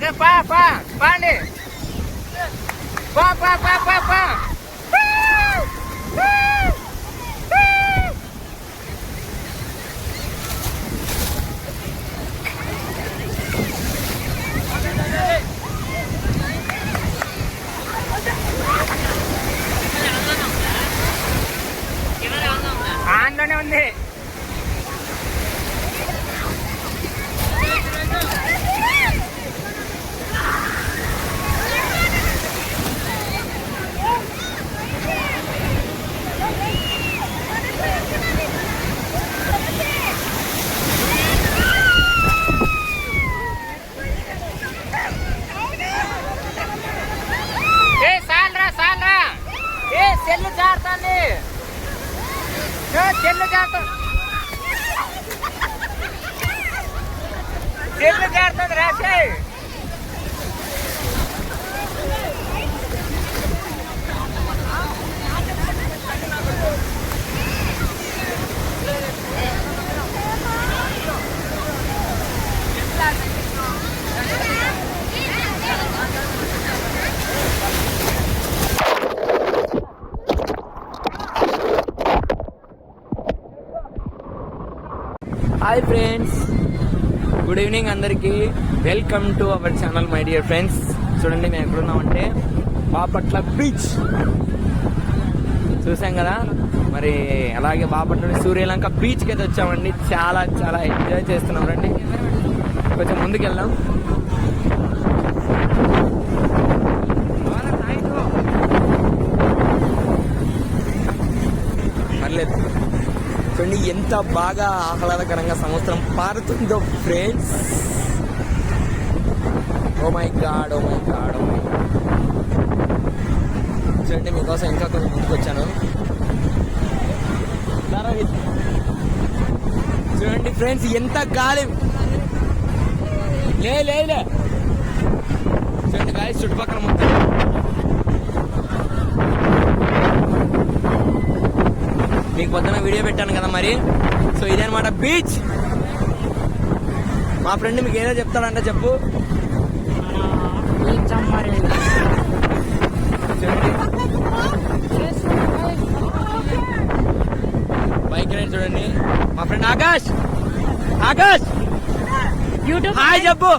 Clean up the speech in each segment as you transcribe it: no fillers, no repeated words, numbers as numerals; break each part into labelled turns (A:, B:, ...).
A: పాండి పా పా పా పా పా ఆన్లోనే ఉంది. చెల్లు జారుతుంది, చెల్లు జారుతుంది, చెల్లు జారుతుంది రాసే. హాయ్ ఫ్రెండ్స్, గుడ్ ఈవినింగ్ అందరికీ. Welcome to our channel my dear friends. చూడండి మేము ఎక్కడున్నామంటే బాపట్ల బీచ్ చూసాం కదా. మరి అలాగే బాపట్ల సూర్యలంక బీచ్కి అయితే వచ్చామండి. చాలా చాలా ఎంజాయ్ చేస్తున్నాం. రండి కొంచెం ముందుకు వెళ్దాం. పర్లేదు చూడండి ఎంత బాగా ఆహ్లాదకరంగా సముద్రం పారుతుందో friends. Oh my god, oh my god, oh my god. చూడండి మీకోసం ఇంకా కొంచెం ముందుకు వచ్చాను. చూడండి ఫ్రెండ్స్ ఎంత గాలి. లే చూడండి గాలి చుట్టుపక్కల మొత్తం. మీకు పొద్దున వీడియో పెట్టాను కదా మరి. సో ఇదే అనమాట బీచ్. మా ఫ్రెండ్ మీకు ఏదో చెప్తాడంటే చెప్పు. బైక్ రైడ్ చూడండి. మా ఫ్రెండ్ ఆకాష్ యూట్యూబ్ హాయ్ చెప్పు.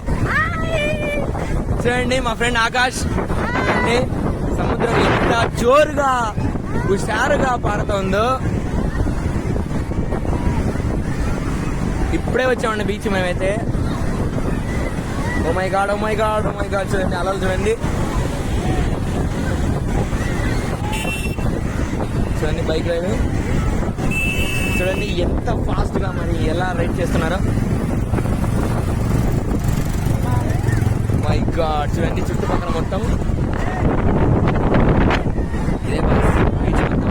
A: చూడండి మా ఫ్రెండ్ ఆకాష్. చూడండి సముద్రం ఎంత జోరుగా హుషారుగా పారుతుందో. ఇప్పుడే వచ్చామండి బీచ్ మేమైతే. Oh my god, oh my god, oh my god. చూడండి అలలు చూడండి. చూడండి బైక్ రైడ్ చూడండి ఎంత ఫాస్ట్ గా మరి ఎలా రైడ్ చేస్తున్నారో. మై గాడ్ చూడండి చుట్టుపక్కల మొత్తం ఇదే బీచ్ మొత్తం.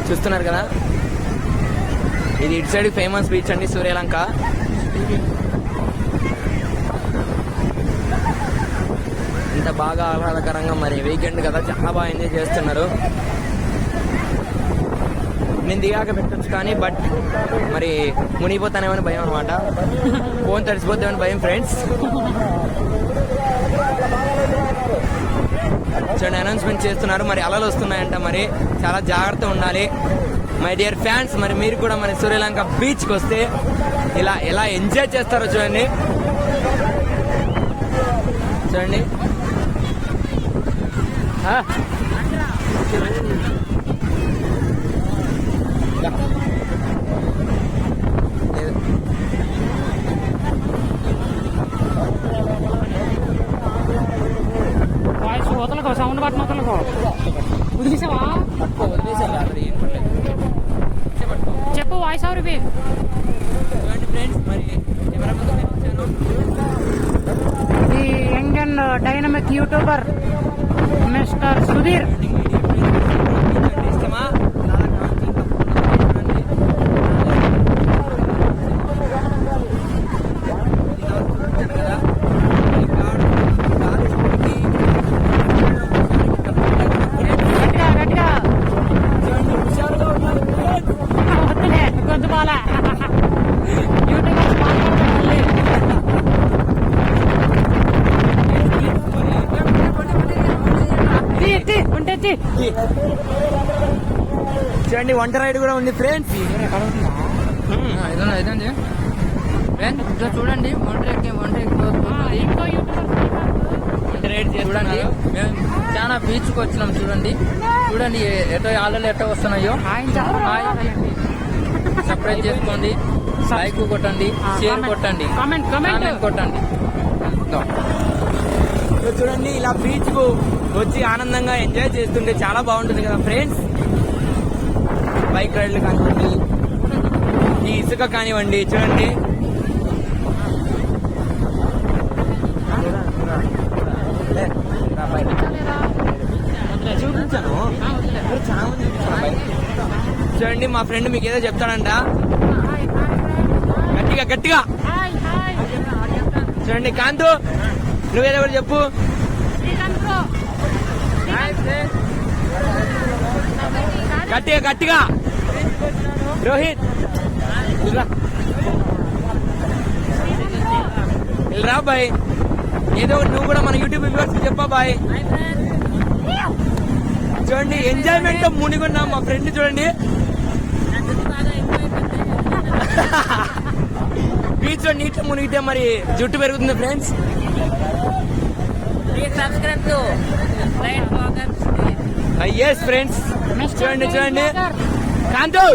A: చూస్తున్నారు కదా, ఇది ఇటు సైడ్ ఫేమస్ బీచ్ అండి సూర్యలంక. ఇంత బాగా ఆహ్లాదకరంగా మరి వీకెండ్ కదా చాలా బాగా ఎంజాయ్ చేస్తున్నారు. నేను దిగాక పెట్టచ్చు కానీ బట్ మరి మునిగిపోతానేమని భయం అనమాట. ఫోన్ తడిసిపోతామని భయం ఫ్రెండ్స్. చూడండి అనౌన్స్మెంట్ చేస్తున్నారు. మరి అలలు వస్తున్నాయంట, మరి చాలా జాగ్రత్త ఉండాలి మై డియర్ ఫ్యాన్స్. మరి మీరు కూడా మరి సూర్యలంక బీచ్కి వస్తే ఇలా ఎలా ఎంజాయ్ చేస్తారో చూడండి. చూడండి
B: సౌండ్ బట్టన్ వదలకో. వదిలేసావా? చెప్పు వాయిస్ ఓవర్ ఇవి. The young and dynamic YouTuber mister Sudheer.
A: చూడండి వంట రైడ్ కూడా ఉంది ఫ్రెండ్స్.
C: ఇదండి చూడండి వంట
B: ఇంకో యూట్యూబర్
A: వంట రైడ్
C: చూడండి
A: చూడండి.
C: మేము చాలా బీచ్ కి వచ్చినాం. చూడండి చూడండి ఎటో ఆలలు ఎట్టో వస్తున్నాయో. సబ్స్క్రైబ్ చేసుకోండి, లైక్ కొట్టండి, షేర్ కొట్టండి,
B: కామెంట్
C: కొట్టండి.
A: చూడండి ఇలా బీచ్ కు వచ్చి ఆనందంగా ఎంజాయ్ చేస్తుంటే చాలా బాగుంటుంది కదా ఫ్రెండ్స్. బైక్ రైడ్లు కానివ్వండి, ఈ ఇసుక కానివ్వండి, చూడండి చూపించాను. చూడండి మా ఫ్రెండ్ మీకు ఏదో చెప్తాడంట, గట్టిగా గట్టిగా చూడండి. కాంతు నువ్వేదో కూడా చెప్పు. గట్టిగా గట్టిగా. రోహిత్ రా బాయ్, ఏదో నువ్వు కూడా మన యూట్యూబ్ వ్యూవర్స్ చెప్పా బాయ్. చూడండి ఎంజాయ్మెంట్ తో మునిగున్నాం మా ఫ్రెండ్. చూడండి బీచ్ లో నీట్ మునిగితే మరి జుట్టు పెరుగుతుంది ఫ్రెండ్స్. ఎస్ ఫ్రెండ్స్, చూడండి చూడండి కాంతు.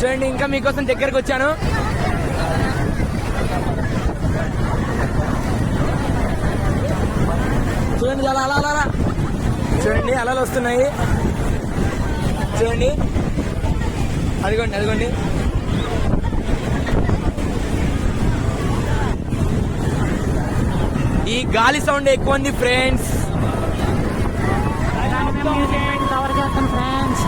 A: చూడండి ఇంకా మీకోసం దగ్గరకు వచ్చాను. చూడండి అలా అలా అలా చూడండి అలలు వస్తున్నాయి. చూడండి అదిగోండి అదిగోండి. ఈ గాలి సౌండ్ ఎక్కువ ఉంది ఫ్రెండ్స్.
B: కవర్ చేస్తాం ఫ్రెండ్స్.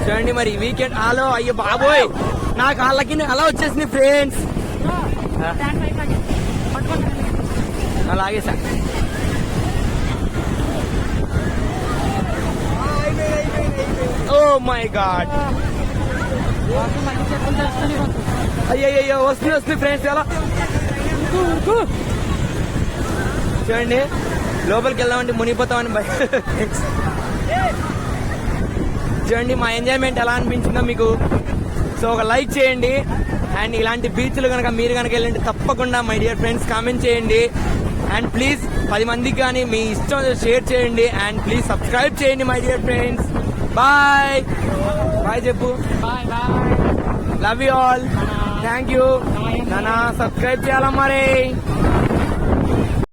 A: చూడండి మరి వీకెండ్ హలో. అయ్యో బాబోయ్, నా కాళ్ళకి అలా వచ్చేసింది ఫ్రెండ్స్. అలాగే సార్. ఓ మై గాడ్, అయ్యో వస్తుంది వస్తుంది ఫ్రెండ్స్. ఎలా చూడండి లోపలికి వెళ్దామంటే మునిగిపోతామని చూడండి మా ఎంజాయ్మెంట్ ఎలా అనిపించిందో మీకు. సో ఒక లైక్ చేయండి. అండ్ ఇలాంటి బీచ్లు కనుక మీరు కనుక వెళ్ళండి తప్పకుండా మై డియర్ ఫ్రెండ్స్ కామెంట్ చేయండి. అండ్ ప్లీజ్ 10 మందికి కానీ మీ ఇష్టం షేర్ చేయండి. అండ్ ప్లీజ్ సబ్స్క్రైబ్ చేయండి my dear friends. Bye bye చెప్పు.
B: Bye bye.
A: Love you all. Thank you. నాన్న సబ్స్క్రైబ్ చేయాలా మరి.